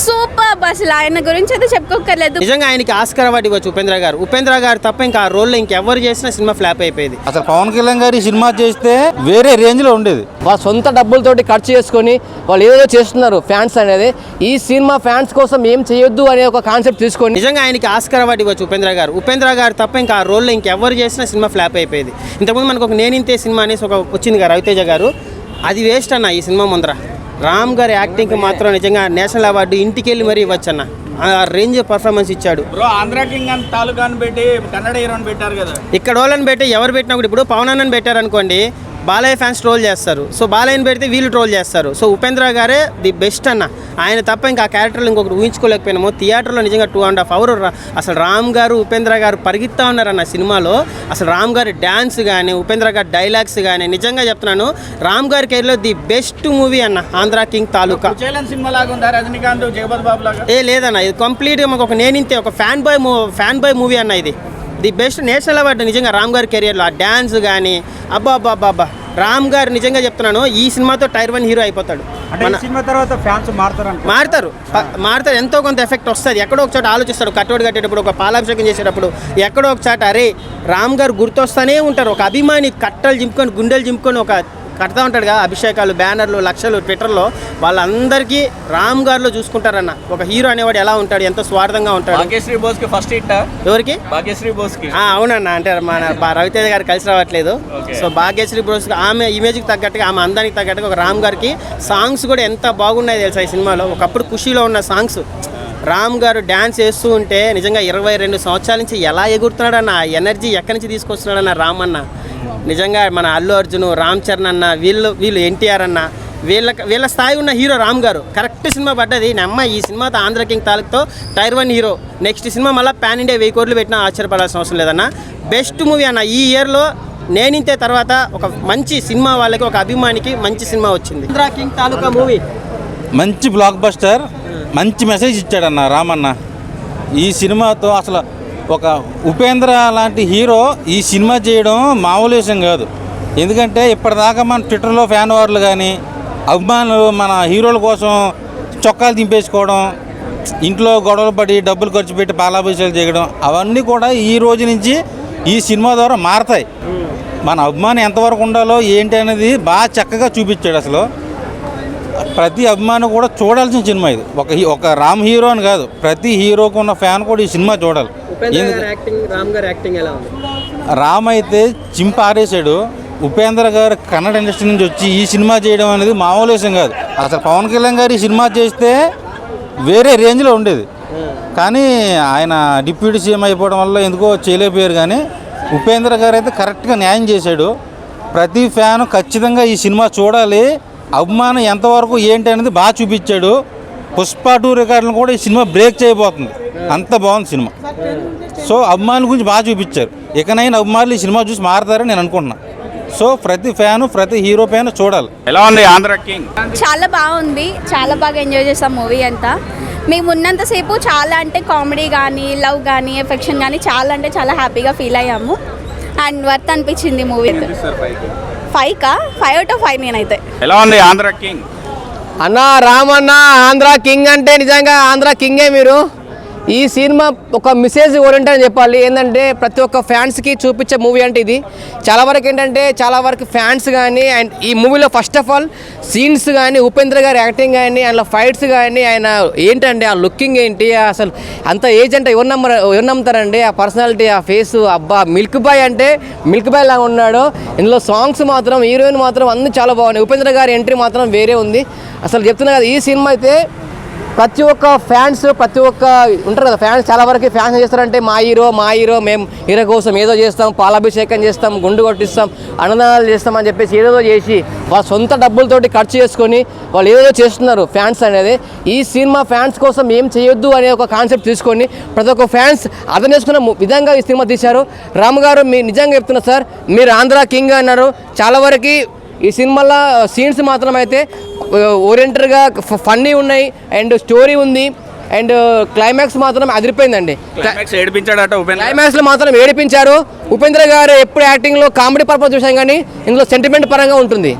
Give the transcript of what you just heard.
Super అసలు ఆయన గురించి అయితే చెప్పుకోకర్లేదు. నిజంగా ఆయనకి ఆస్కార్ అవార్డు ఇవ్వచ్చు ఉపేంద్ర గారు తప్ప ఇంకా ఆ రోల్లో ఇంకెవరు చేసినా సినిమా ఫ్లాప్ అయిపోయేది. అసలు పవన్ కళ్యాణ్ గారు ఈ సినిమా చేస్తే వేరే రేంజ్ లో ఉండేది. వాళ్ళ సొంత డబ్బులతోటి ఖర్చు చేసుకొని వాళ్ళు ఏదో చేస్తున్నారు ఫ్యాన్స్ అనేది. ఈ సినిమా ఫ్యాన్స్ కోసం ఏం చేయొద్దు అనే ఒక కాన్సెప్ట్ తీసుకొని నిజంగా ఆయనకి ఆస్కార్ అవార్డు ఇవ్వచ్చు ఉపేంద్ర గారు తప్ప ఇంకా ఆ రోల్లో ఇంకెవరు చేసినా సినిమా ఫ్లాప్ అయిపోయేది. ఇంతకుముందు మనకు ఒక నేనింతే సినిమా అనేసి ఒక వచ్చింది కదా రవితేజ గారు, అది వేస్ట్ అన్న. ఈ సినిమా ముందర రామ్ గారి యాక్టింగ్కి మాత్రం నిజంగా నేషనల్ అవార్డు ఇంటికి వెళ్ళి మరీ ఇవ్వచ్చు అన్న. ఆ రేంజ్ పర్ఫార్మెన్స్ ఇచ్చాడు. ఆంధ్ర కింగ్ అని తాలూకాని పెట్టి కన్నడ హీరోని పెట్టారు కదా, ఇక్కడ వాళ్ళని పెట్టి ఎవరు పెట్టినా కూడా ఇప్పుడు పవన్ అన్నని పెట్టారు అనుకోండి, బాలయ్య ఫ్యాన్స్ ట్రోల్ చేస్తారు. సో బాలయ్యని పెడితే వీళ్ళు ట్రోల్ చేస్తారు. సో ఉపేంద్ర గారే ది బెస్ట్ అన్న. ఆయన తప్ప ఇంకా ఆ క్యారెక్టర్లు ఇంకొకటి ఊహించుకోలేకపోయినాము. థియేటర్లో నిజంగా 2.5 hours అసలు రామ్ గారు ఉపేంద్ర గారు పరిగెత్తా ఉన్నారన్న సినిమాలో. అసలు రామ్ గారి డ్యాన్స్ కానీ ఉపేంద్ర గారి డైలాగ్స్ కానీ నిజంగా చెప్తున్నాను రామ్ గారి కెరీర్లో ది బెస్ట్ మూవీ అన్న ఆంధ్ర కింగ్ తాలూకా. సినిమా లాగా ఉందా రజనీకాంత్ జగపతి బాబు లాగా? లేదన్న, ఇది కంప్లీట్గా మాకు ఒక నేనింతే ఒక ఫ్యాన్ బాయ్ మూవీ అన్న. ఇది ది బెస్ట్ నేషనల్ అవార్డు నిజంగా రామ్ గారి కెరియర్లో. ఆ డ్యాన్స్ కానీ అబ్బా రామ్ గారు నిజంగా చెప్తున్నాను ఈ సినిమాతో టైర్ 1 హీరో అయిపోతాడు. సినిమా తర్వాత ఫ్యాన్స్ మారుతారు ఎంతో కొంత ఎఫెక్ట్ వస్తుంది. ఎక్కడో ఒక చోట ఆలోచిస్తాడు, కట్టోడు కట్టేటప్పుడు ఒక పాలాభిషేకం చేసేటప్పుడు ఎక్కడో ఒక చోట అరే రామ్ గారు గుర్తొస్తూనే ఉంటారు. ఒక అభిమాని కట్టలు చింపుకొని గుండెలు చింపుకొని ఒక కడతా ఉంటాడు కదా అభిషేకాలు, బ్యానర్లు, లక్షలు ట్విట్టర్లో, వాళ్ళందరికీ రామ్ గారిలో చూసుకుంటారన్న. ఒక హీరో అనేవాడు ఎలా ఉంటాడు, ఎంతో స్వార్థంగా ఉంటాడు. భాగ్యశ్రీ బోస్ కి ఫస్ట్ హిట్ ఎవరికి? భాగ్యశ్రీ బోస్ కి. అవునన్న, అంటే మన రవితేజ గారు కలిసి రావట్లేదు. సో భాగ్యశ్రీ బోస్ ఆమె ఇమేజ్కి తగ్గట్టుగా ఆమె అందానికి తగ్గట్టుగా ఒక రామ్ గారికి సాంగ్స్ కూడా ఎంత బాగున్నాయి తెలుసా ఈ సినిమాలో. ఒకప్పుడు ఖుషీలో ఉన్న సాంగ్స్ రామ్ గారు డ్యాన్స్ వేస్తూ ఉంటే నిజంగా 22 సంవత్సరాల నుంచి ఎలా ఎగురుతున్నాడన్న, ఎనర్జీ ఎక్కడి నుంచి తీసుకొస్తున్నాడన్న రామ్ అన్న. నిజంగా మన అల్లు అర్జున్, రామ్ చరణ్ అన్న, వీళ్ళు ఎన్టీఆర్ అన్న, వీళ్ళ స్థాయి ఉన్న హీరో రామ్ గారు. కరెక్ట్ సినిమా పడ్డది. ఈ సినిమాతో ఆంధ్ర కింగ్ తాలూకుతో టైర్ 1 హీరో. నెక్స్ట్ సినిమా మళ్ళీ పాన్ ఇండియా 1000 కోట్లు పెట్టినా ఆశ్చర్యపడాల్సిన అవసరం లేదన్న. బెస్ట్ మూవీ అన్న. ఈ ఇయర్లో నేనింతే తర్వాత ఒక మంచి సినిమా వాళ్ళకి, ఒక అభిమానికి మంచి సినిమా వచ్చింది. ఆంధ్ర కింగ్ తాలూకా మూవీ మంచి బ్లాక్ బస్టర్, మంచి మెసేజ్ ఇచ్చాడన్న రామన్న. ఈ సినిమాతో అసలు ఒక ఉపేంద్ర లాంటి హీరో ఈ సినిమా చేయడం మామూలు విషయం కాదు. ఎందుకంటే ఇప్పటిదాకా మన ట్విట్టర్లో ఫ్యాన్ వార్లు కానీ అభిమానులు మన హీరోల కోసం చొక్కాలు దింపేసుకోవడం, ఇంట్లో గొడవలు పడి డబ్బులు ఖర్చు పెట్టి పాలాభిషేకాలు చేయడం, అవన్నీ కూడా ఈ రోజు నుంచి ఈ సినిమా ద్వారా మారతాయి. మన అభిమానం ఎంతవరకు ఉండాలో ఏంటి అనేది బాగా చక్కగా చూపించాడు. అసలు ప్రతి అభిమాని కూడా చూడాల్సిన సినిమా ఇది. ఒక రామ్ హీరో అని కాదు, ప్రతి హీరోకు ఉన్న ఫ్యాన్ కూడా ఈ సినిమా చూడాలి. రామ్ అయితే చింపారేసాడు. ఉపేంద్ర గారు కన్నడ ఇండస్ట్రీ నుంచి వచ్చి ఈ సినిమా చేయడం అనేది మామూలు విషయం కాదు. అసలు పవన్ కళ్యాణ్ గారు ఈ సినిమా చేస్తే వేరే రేంజ్లో ఉండేది. కానీ ఆయన డిప్యూటీ సీఎం అయిపోవడం వల్ల ఎందుకో చేయలేకపోయారు. కానీ ఉపేంద్ర గారు అయితే కరెక్ట్గా న్యాయం చేశాడు. ప్రతి ఫ్యాన్ ఖచ్చితంగా ఈ సినిమా చూడాలి. అభిమానం ఎంతవరకు ఏంటి అనేది బాగా చూపించాడు. పుష్ప 2 రికార్డులను కూడా ఈ సినిమా బ్రేక్ చేయబోతుంది. అంత బాగుంది సినిమా. సో అభిమానుల గురించి బాగా చూపించారు. ఇకనైనా అభిమానులు ఈ సినిమా చూసి మారతారని నేను అనుకుంటున్నా. సో ప్రతి ఫ్యాను, ప్రతి హీరో ఫ్యాన్ చూడాలి. ఎలా ఉంది ఆంధ్ర కింగ్? చాలా బాగుంది, చాలా బాగా ఎంజాయ్ చేసాం మూవీ అంతా. మేము ఉన్నంతసేపు చాలా అంటే కామెడీ కానీ, లవ్ కానీ, ఎఫెక్షన్ కానీ చాలా అంటే చాలా హ్యాపీగా ఫీల్ అయ్యాము. అండ్ వర్త్ అనిపించింది మూవీ. 5 out of 5 నేనైతే. ఎలా ఉంది ఆంధ్ర కింగ్? అన్న రామన్న ఆంధ్ర కింగ్ అంటే నిజంగా ఆంధ్ర కింగే మీరు. ఈ సినిమా ఒక మెసేజ్ ఓరియంటెడ్ అని చెప్పాలి. ఏంటంటే ప్రతి ఒక్క ఫ్యాన్స్కి చూపించే మూవీ అంటే ఇది. చాలా వరకు ఫ్యాన్స్ కానీ, అండ్ ఈ మూవీలో ఫస్ట్ ఆఫ్ ఆల్ సీన్స్ కానీ, ఉపేంద్ర గారి యాక్టింగ్ కానీ, అందులో ఫైట్స్ కానీ, ఆయన ఏంటంటే ఆ లుకింగ్ ఏంటి, అసలు అంత ఏజ్ అంటే ఎవరు నమ్ముతారండి. ఆ పర్సనాలిటీ, ఆ ఫేసు, అబ్బా మిల్క్ బాయ్ అంటే మిల్క్ బాయ్ లాగా ఉన్నాడు. ఇందులో సాంగ్స్ మాత్రం, హీరోయిన్ మాత్రం అన్నీ చాలా బాగున్నాయి. ఉపేంద్ర గారి ఎంట్రీ మాత్రం వేరే ఉంది. అసలు చెప్తున్నా కదా, ఈ సినిమా అయితే ప్రతి ఒక్క ఫ్యాన్స్, ప్రతి ఒక్క ఉంటారు కదా ఫ్యాన్స్, చాలా వరకు ఫ్యాన్స్ చేస్తారంటే మా హీరో మేము హీరో కోసం ఏదో చేస్తాం, పాలాభిషేకం చేస్తాం, గుండు కొట్టిస్తాం, అన్నదానాలు చేస్తాం అని చెప్పేసి ఏదో చేసి వాళ్ళ సొంత డబ్బులతోటి ఖర్చు చేసుకొని వాళ్ళు ఏదో చేస్తున్నారు ఫ్యాన్స్ అనేది. ఈ సినిమా ఫ్యాన్స్ కోసం ఏం చేయొద్దు అనే ఒక కాన్సెప్ట్ తీసుకొని ప్రతి ఒక్క ఫ్యాన్స్ అర్థం చేసుకున్న విధంగా ఈ సినిమా తీశారు. రామ్ గారు మీరు నిజంగా చెప్తున్నారు సార్, మీరు ఆంధ్ర కింగ్ అన్నారు. చాలా వరకు ఈ సినిమాలో సీన్స్ మాత్రం అయితే ఓరియంటెడ్గా ఫన్నీ ఉన్నాయి, అండ్ స్టోరీ ఉంది, అండ్ క్లైమాక్స్ మాత్రం అదిరిపోయిందండి. క్లైమాక్స్లో మాత్రం ఏడిపించారు. ఉపేంద్ర గారు ఎప్పుడు యాక్టింగ్లో కామెడీ పర్పస్ చూసాం, కానీ ఇందులో సెంటిమెంట్ పరంగా ఉంటుంది.